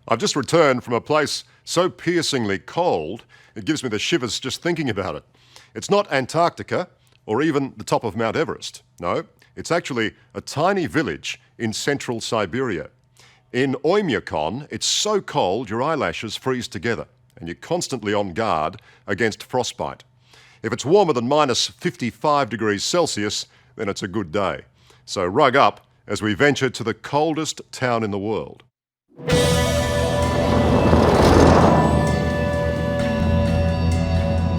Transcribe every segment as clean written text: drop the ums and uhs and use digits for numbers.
I've just returned from a place so piercingly cold, it gives me the shivers just thinking about it. It's not Antarctica or even the top of Mount Everest. No, it's actually a tiny village in central Siberia. In Oymyakon, it's so cold your eyelashes freeze together and you're constantly on guard against frostbite. If it's warmer than minus 55 degrees Celsius, then it's a good day. So rug up as we venture to the coldest town in the world.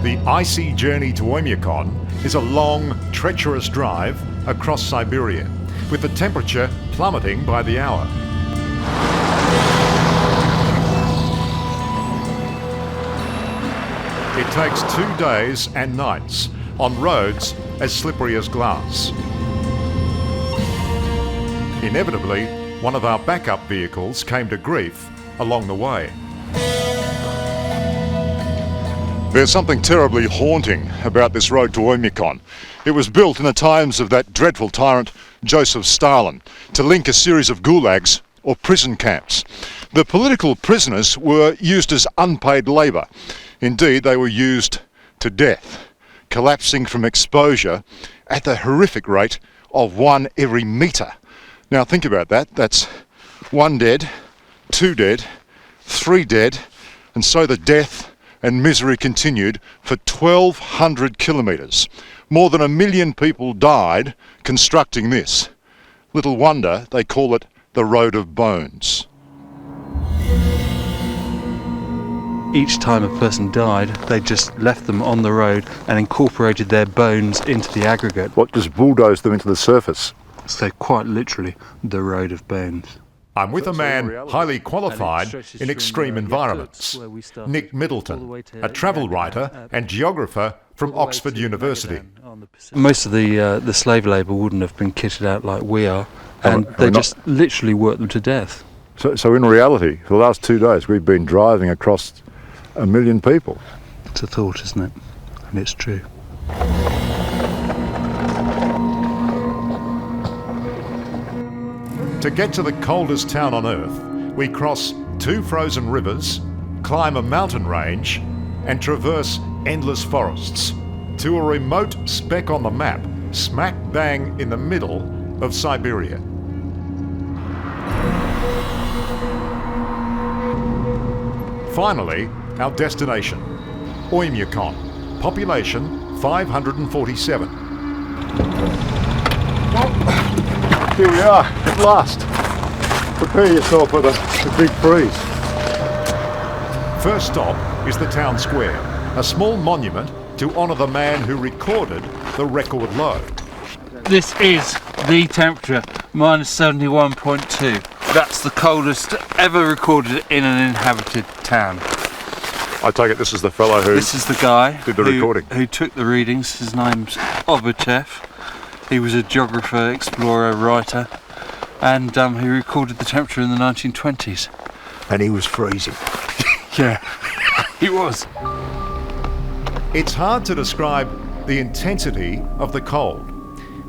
The icy journey to Oymyakon is a long, treacherous drive across Siberia, with the temperature plummeting by the hour. It takes 2 days and nights on roads as slippery as glass. Inevitably, one of our backup vehicles came to grief along the way. There's something terribly haunting about this road to Oymyakon. It was built in the times of that dreadful tyrant Joseph Stalin to link a series of gulags or prison camps. The political prisoners were used as unpaid labour. Indeed, they were used to death, collapsing from exposure at the horrific rate of 1 every metre. Now think about that. That's 1 dead, 2 dead, 3 dead, and so the death and misery continued for 1,200 kilometres. More than 1 million people died constructing this. Little wonder they call it the Road of Bones. Each time a person died, they just left them on the road and incorporated their bones into the aggregate. What, just bulldozed them into the surface? So quite literally, the Road of Bones. I'm with a man highly qualified in extreme environments, Nick Middleton, a travel writer and geographer from Oxford University. Most of the slave labour wouldn't have been kitted out like we are, and they just literally worked them to death. So in reality, for the last 2 days, we've been driving across 1 million people. It's a thought, isn't it? And it's true. To get to the coldest town on Earth, we cross 2 frozen rivers, climb a mountain range, and traverse endless forests to a remote speck on the map, smack bang in the middle of Siberia. Finally, our destination, Oymyakon, population 547. Here we are, at last. Prepare yourself for the big freeze. First stop is the town square, a small monument to honour the man who recorded the record low. This is the temperature, minus 71.2. That's the coldest ever recorded in an inhabited town. I take it this is the fellow who This is the guy did the recording. Who took the readings. His name's Obachev. He was a geographer, explorer, writer, and he recorded the temperature in the 1920s. And he was freezing. Yeah, he was. It's hard to describe the intensity of the cold,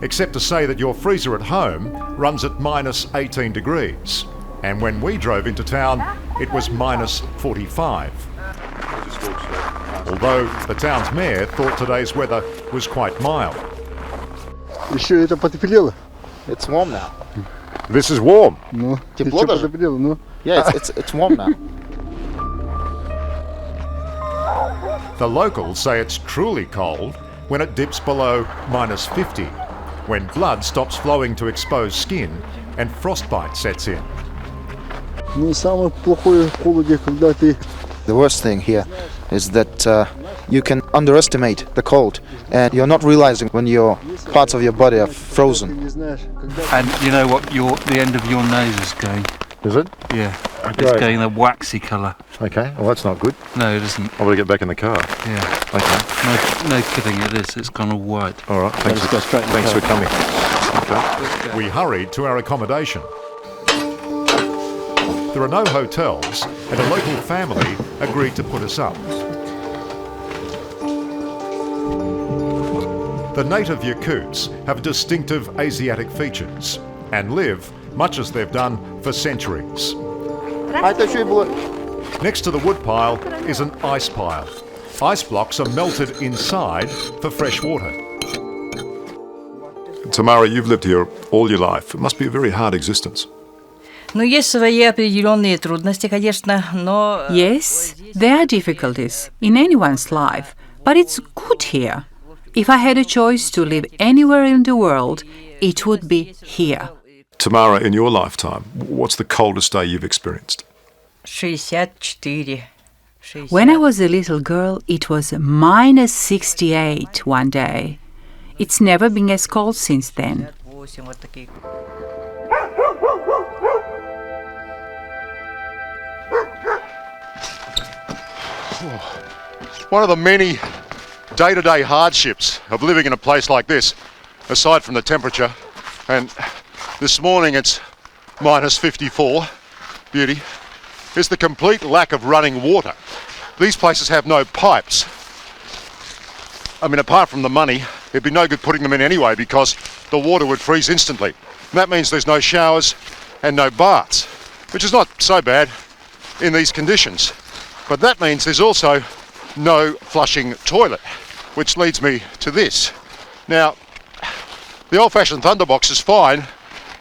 except to say that your freezer at home runs at minus 18 degrees. And when we drove into town, it was minus 45. Although the town's mayor thought today's weather was quite mild. It's warm now. This is warm. Тепло даже? Yeah, it's warm now. The locals say it's truly cold when it dips below minus 50, when blood stops flowing to exposed skin and frostbite sets in. The worst thing here is that you can underestimate the cold, and you're not realizing when your parts of your body are frozen. And you know what? The end of your nose is going. Is it? Yeah, Okay. it's getting a waxy colour. Okay, well that's not good. No, it isn't. I better get back in the car. Yeah. Okay. No kidding, it is. It's gone all white. All right, thanks for coming. Okay. We hurried to our accommodation. There are no hotels, and a local family agreed to put us up. The native Yakuts have distinctive Asiatic features and live much as they've done for centuries. Next to the wood pile is an ice pile. Ice blocks are melted inside for fresh water. Tamara, you've lived here all your life. It must be a very hard existence. Есть свои определенные трудности, конечно, но... Yes, there are difficulties in anyone's life, but it's good here. If I had a choice to live anywhere in the world, it would be here. Tamara, in your lifetime, what's the coldest day you've experienced? 64. When I was a little girl, it was -68 one day. It's never been as cold since then. One of the many day-to-day hardships of living in a place like this, aside from the temperature, and this morning it's -54, beauty, is the complete lack of running water. These places have no pipes. I mean, apart from the money, it'd be no good putting them in anyway because the water would freeze instantly. And that means there's no showers and no baths, which is not so bad in these conditions. But that means there's also no flushing toilet, which leads me to this. Now, the old-fashioned thunderbox is fine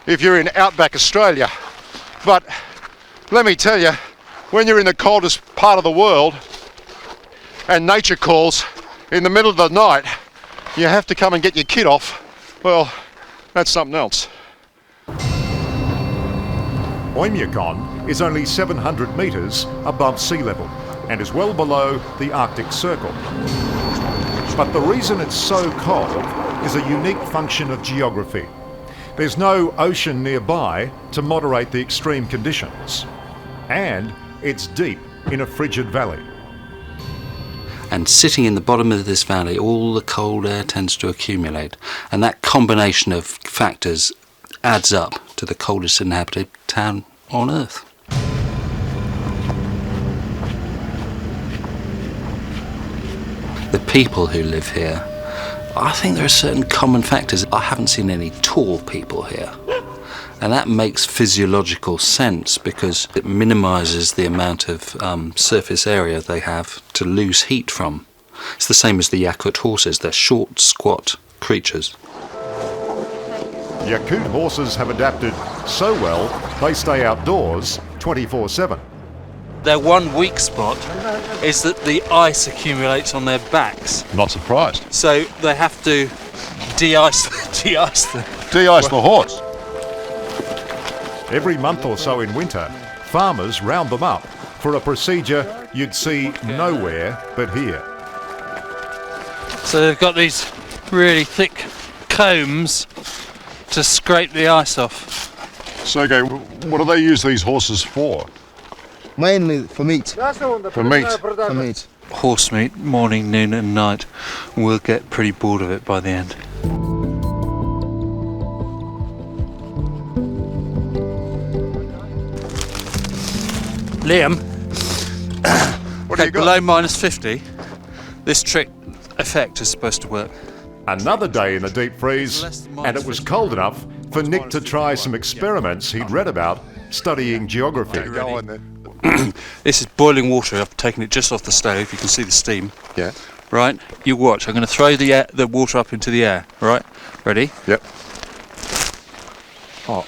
if you're in outback Australia, but let me tell you, when you're in the coldest part of the world and nature calls in the middle of the night, you have to come and get your kit off, well, that's something else. Oymyakon is only 700 metres above sea level and is well below the Arctic Circle. But the reason it's so cold is a unique function of geography. There's no ocean nearby to moderate the extreme conditions. And it's deep in a frigid valley. And sitting in the bottom of this valley, all the cold air tends to accumulate. And that combination of factors adds up to the coldest inhabited town on Earth. The people who live here, I think there are certain common factors. I haven't seen any tall people here. And that makes physiological sense because it minimises the amount of surface area they have to lose heat from. It's the same as the Yakut horses. They're short, squat creatures. Yakut horses have adapted so well they stay outdoors 24/7. Their one weak spot is that the ice accumulates on their backs. Not surprised. So they have to de-ice them. De-ice the horse. Every month or so in winter, farmers round them up for a procedure you'd see nowhere but here. So they've got these really thick combs to scrape the ice off. Sergey, what do they use these horses for? Mainly for meat. For meat? For meat. Horse meat, morning, noon and night. We'll get pretty bored of it by the end. Liam, What do you got? below -50, this trick effect is supposed to work. Another day in the deep freeze, and it was cold enough for Nick to try some experiments he'd read about studying geography. Go on then. This is boiling water. I've taken it just off the stove. You can see the steam. Yeah. Right? You watch. I'm going to throw the water up into the air. Right? Ready? Yep. Oh.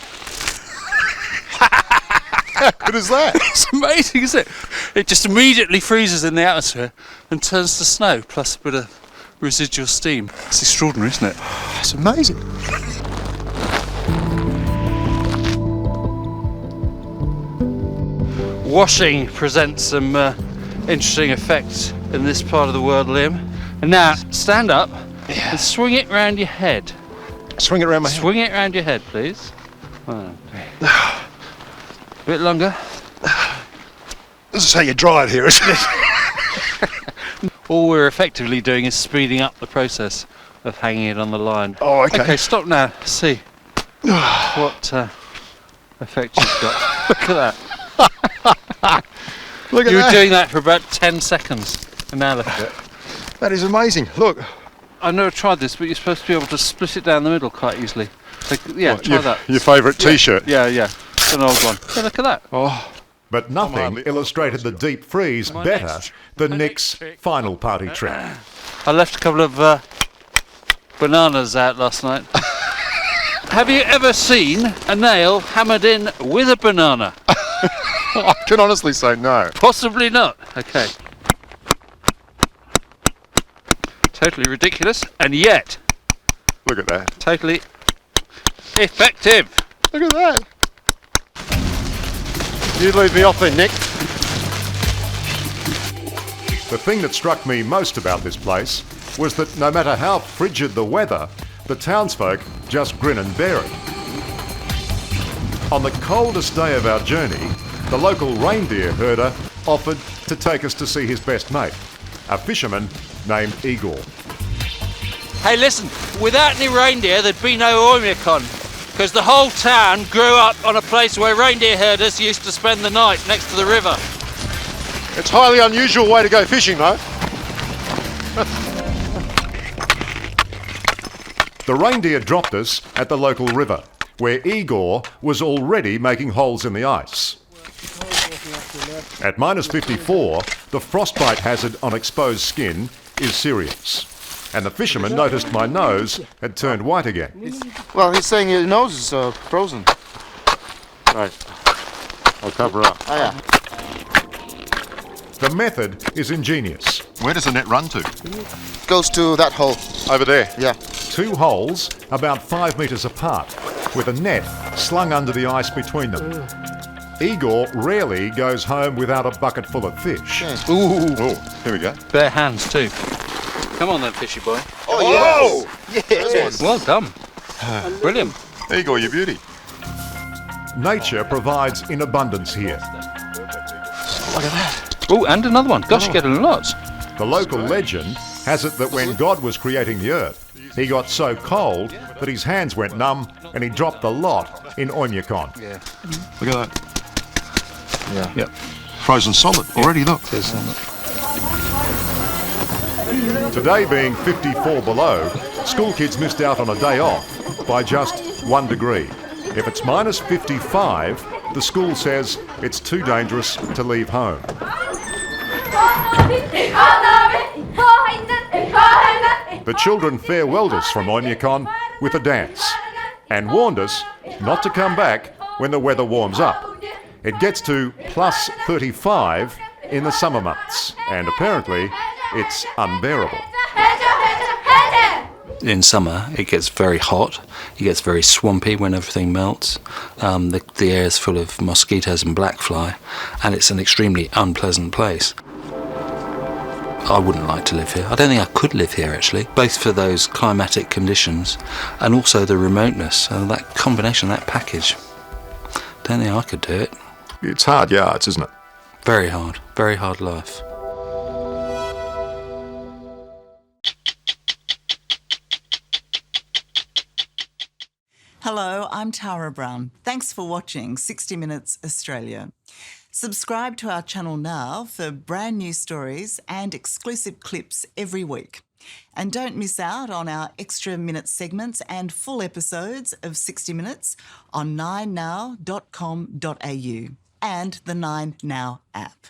How good is that? It's amazing, isn't it? It just immediately freezes in the atmosphere and turns to snow, plus a bit of residual steam. It's extraordinary, isn't it? It's amazing. Washing presents some interesting effects in this part of the world, Liam. And now, stand up and swing it round your head. Swing it around my head. Swing it round your head, please. 1, 2. A bit longer. This is how you dry it here, isn't it? All we're effectively doing is speeding up the process of hanging it on the line. Oh, okay. Okay, stop now. See what effect you've got. Look at that. Look at You were that. doing that for about 10 seconds, and now look at it. That is amazing. Look. I've never tried this, but you're supposed to be able to split it down the middle quite easily. Like, yeah, try that. Your favourite T-shirt. Yeah, yeah. It's an old one. Yeah, look at that. Oh, But nothing illustrated the deep freeze better than Nick's final party trick. I left a couple of bananas out last night. Have you ever seen a nail hammered in with a banana? I can honestly say no. Possibly not. Okay. Totally ridiculous, and yet Look at that. totally effective. Look at that. You leave me off there, Nick. The thing that struck me most about this place was that no matter how frigid the weather, the townsfolk just grin and bear it. On the coldest day of our journey, the local reindeer herder offered to take us to see his best mate, a fisherman named Igor. Hey, listen, without any reindeer, there'd be no Oymyakon, because the whole town grew up on a place where reindeer herders used to spend the night next to the river. It's a highly unusual way to go fishing, though. The reindeer dropped us at the local river, where Igor was already making holes in the ice. At minus 54, the frostbite hazard on exposed skin is serious. And the fisherman noticed my nose had turned white again. Well, he's saying your nose is frozen. Right. I'll cover up. Oh, yeah. The method is ingenious. Where does the net run to? Goes to that hole. Over there. Yeah. 2 holes about 5 metres apart, with a net slung under the ice between them. Igor rarely goes home without a bucket full of fish. Yeah. Ooh. Oh, here we go. Bare hands too. Come on then, fishy boy. Oh, yes. Yes. Well done. Brilliant. Igor, you beauty. Nature provides in abundance here. Look at that. Oh, and another one. Gosh, you're getting lots. The local legend has it that when God was creating the earth, he got so cold that his hands went numb and he dropped the lot in Oymyakon. Yeah. Look at that. Yeah. Yep. Frozen solid. Already, look. Today being 54 below, school kids missed out on a day off by just 1 degree. If it's minus 55, the school says it's too dangerous to leave home. The children farewelled us from Oymyakon with a dance and warned us not to come back when the weather warms up. It gets to plus 35 in the summer months, and apparently it's unbearable. In summer, it gets very hot. It gets very swampy when everything melts. The air is full of mosquitoes and black fly, and it's an extremely unpleasant place. I wouldn't like to live here. I don't think I could live here, actually, both for those climatic conditions and also the remoteness. That combination, that package. Don't think I could do it. It's hard yards, isn't it? Very hard life. Hello, I'm Tara Brown. Thanks for watching 60 Minutes Australia. Subscribe to our channel now for brand new stories and exclusive clips every week. And don't miss out on our extra minute segments and full episodes of 60 Minutes on 9now.com.au and the 9Now app.